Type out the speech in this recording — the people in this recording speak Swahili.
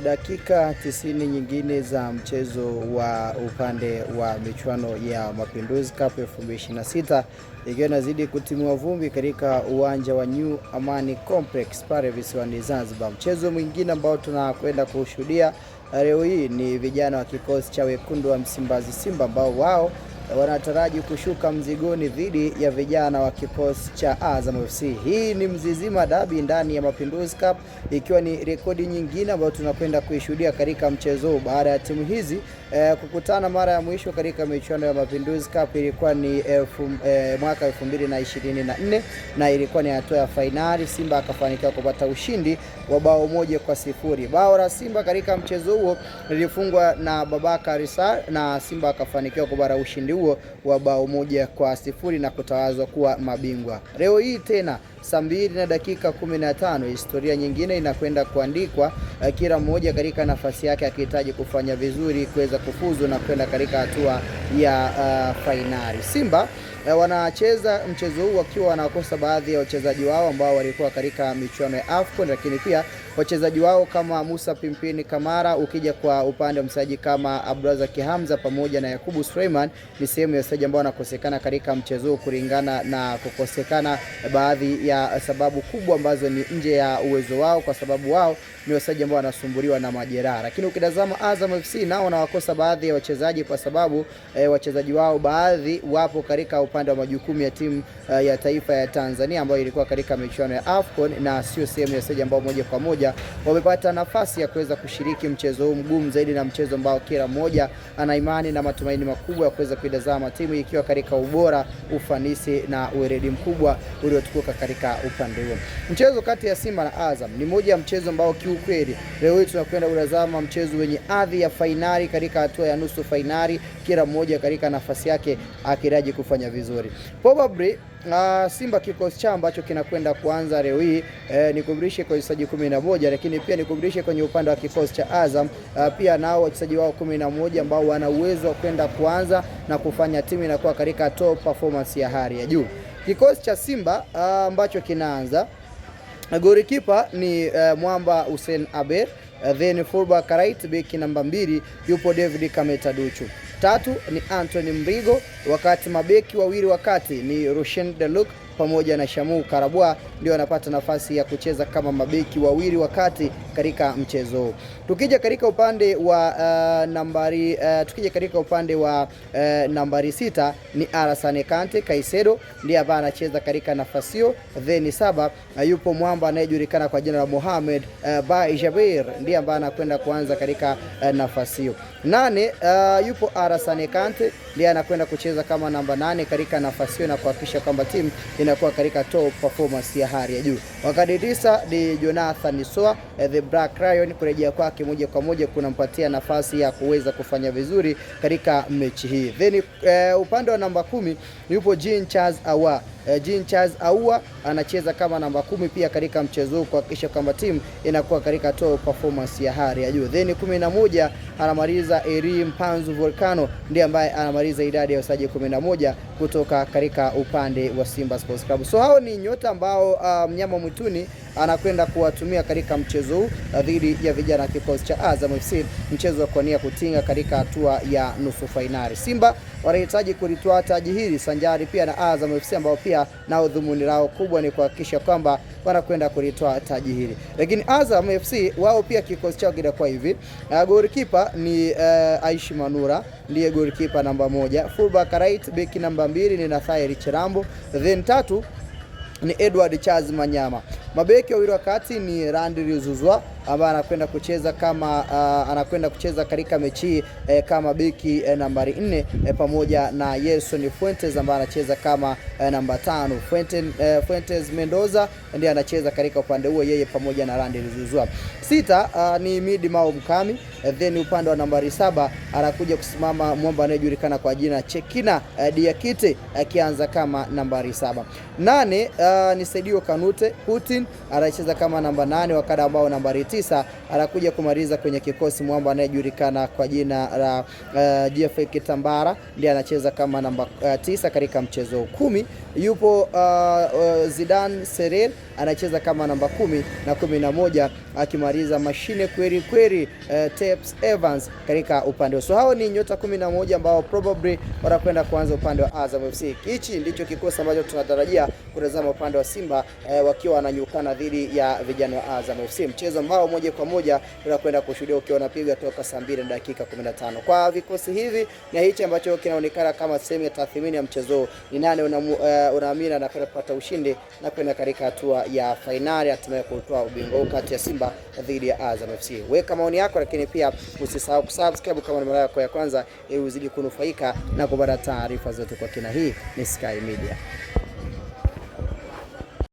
Dakika 90 nyingine za mchezo wa upande wa michuano ya Mapinduzi Cup 2026 ikiwa inazidi kutimua vumbi katika uwanja wa New Amani Complex pale visiwani Zanzibar. Mchezo mwingine ambao tunakwenda kushuhudia leo hii ni vijana wa kikosi cha wekundu wa Msimbazi Simba ambao wao wanataraji kushuka mzigoni dhidi ya vijana wa kikosi cha Azam FC. Hii ni Mzizima Dabi ndani ya Mapinduzi Cup, ikiwa ni rekodi nyingine ambayo tunakwenda kuishuhudia katika mchezo baada ya timu hizi kukutana mara ya mwisho katika michuano ya Mapinduzi Cup ilikuwa ni mwaka 2024 na ilikuwa ni hatua ya fainali. Simba akafanikiwa kupata ushindi wa bao 1-0. Bao la Simba katika mchezo huo lilifungwa na Babakar Sarr na Simba akafanikiwa kupata ushindi huo wa bao 1-0 na kutawazwa kuwa mabingwa. Leo hii tena saa 2:15 historia nyingine inakwenda kuandikwa, kila mmoja katika nafasi yake akihitaji kufanya vizuri kuweza kufuzu na kwenda katika hatua ya fainali. Simba wanacheza mchezo huu wakiwa wanakosa baadhi ya wachezaji wao ambao walikuwa katika michuano ya AFCON, lakini pia wachezaji wao kama Musa Pimpini Kamara, ukija kwa upande wa mchezaji kama Abdulrazak Hamza pamoja na Yakubu Suleiman ni sehemu ya wachezaji ambao wanakosekana katika mchezo huu kulingana na kukosekana baadhi ya sababu kubwa ambazo ni nje ya uwezo wao, kwa sababu wao ni wachezaji ambao wanasumbuliwa na majeraha. Lakini ukitazama Azam FC nao wanawakosa baadhi ya wachezaji kwa sababu wachezaji wao baadhi wapo katika upande wa majukumu ya timu ya taifa ya Tanzania ambayo ilikuwa katika michuano ya AFCON na sio sehemu ya wachezaji ambao moja kwa moja wamepata nafasi ya kuweza kushiriki mchezo huu mgumu zaidi, na mchezo ambao kila mmoja ana imani na matumaini makubwa ya kuweza kuidazama timu ikiwa katika ubora, ufanisi na uweredi mkubwa uliotukuka katika upande huo. Mchezo kati ya Simba na Azam ni moja ya mchezo ambao kiukweli leo hii tunakwenda kutazama mchezo wenye hadhi ya fainali katika hatua ya nusu fainali, kila mmoja katika nafasi yake akiraji kufanya vizuri. Probably Simba kikosi cha ambacho kinakwenda kuanza leo hii nikumbushe kwa wachezaji 11, lakini pia nikumbushe kwenye upande wa kikosi cha Azam pia nao wachezaji wao 11 ambao wana uwezo wa kwenda kuanza na kufanya timu inakuwa katika top performance ya hali ya juu. Kikosi cha Simba ambacho kinaanza, golikipa ni Mwamba Hussein Aber, then fullback right beki namba 2 yupo David Kameta Duchu. 3 ni Anthony Mrigo, wakati mabeki wawili wakati ni Rushen Deluk pamoja na Shamu Karabwa ndio wanapata nafasi ya kucheza kama mabeki wawili wakati katika mchezo huu. Tukija katika upande wa nambari 6 ni Alassane Kante Kaisedo ndiye ambaye anacheza katika nafasi hiyo. Then 7 yupo Mwamba anayejulikana kwa jina la Mohamed Bai Jabir ndiye ambaye anakwenda kuanza katika nafasi hiyo. 8 yupo Alassane Kante ndiye anakwenda kucheza kama namba 8 katika nafasi hiyo na kuhakikisha kwamba timu inakuwa katika top performance ya hali ya juu. Wakati 9 ni Jonathan Soa the Black Lion, kurejea kwake moja kwa moja kunampatia nafasi ya kuweza kufanya vizuri katika mechi hii. Then upande wa namba 10 yupo Jean Charles Ahoua. Jean Charles Ahoua anacheza kama namba 10 pia katika mchezo huu kuhakikisha kwamba timu inakuwa katika top performance ya hali ya juu. Then 11 anamaliza Eri Mpanzu Volcano ndiye ambaye anamaliza idadi ya wachezaji 11 kutoka katika upande wa Simba Sports Club. So hao ni nyota ambao mnyama mwituni anakwenda kuwatumia katika mchezo huu dhidi ya vijana kikosi cha Azam FC, mchezo wa kuania kutinga katika hatua ya nusu fainali. Simba wanahitaji kulitoa taji hili sanjari pia na Azam FC ambao pia nao dhumuni lao kubwa ni kuhakikisha kwamba wanakwenda kulitoa taji hili. Lakini Azam FC wao pia kikosi chao kinakuwa hivi. Goalkeeper ni Aishi Manura ndiye goalkeeper namba 1. Fullback right beki namba 2 ni Nathael Chirambo. Then 3 ni Edward Charles Manyama. Mabeki wawili wakati ni Randy Zuzwa ambaye anakwenda kucheza katika mechi kama beki nambari 4 pamoja na Yerson Fuentes ambaye anacheza kama namba 5. Fuentes Mendoza ndiye anacheza katika upande huo yeye pamoja na Randy Zuzwa. 6 ni Midi Mao Mkami. Then upande wa nambari 7 anakuja kusimama Mwamba anayejulikana kwa jina Chekina Diakite akianza kama nambari 7. 8 ni Sedio Kanute Putin anacheza kama namba 8, wakati ambao nambari 9 anakuja kumaliza kwenye kikosi mwamba anayejulikana kwa jina la Jeffrey Kitambara, ndiye anacheza kama namba 9 katika mchezo 10. Yupo Zidane Serel anacheza kama namba 10 na 11 akimaliza mashine kweli kweli Tepes Evans katika upande. So hao ni nyota 11 ambao probably wanakwenda kuanza upande wa Azam FC. Hichi ndicho kikosi ambacho tunatarajia kutazama upande wa Simba wakiwa wananyukana dhidi ya vijana wa Azam FC, mchezo ambao moja kwa moja tunakwenda kushuhudia ukiwa unapiga toka saa 2 na dakika 15. Kwa vikosi hivi na hichi ambacho kinaonekana kama sehemu ya tathmini ya mchezo, ni nani unaamini anakwenda kupata ushindi na kwenda katika hatua ya fainali hatimaye kutoa ubingwa kati ya Simba dhidi ya Azam FC? Weka maoni yako, lakini pia usisahau kusubscribe kama ni mara yako ya kwanza ili uzidi kunufaika na kupata taarifa zote kwa kina. Hii ni Sky Media.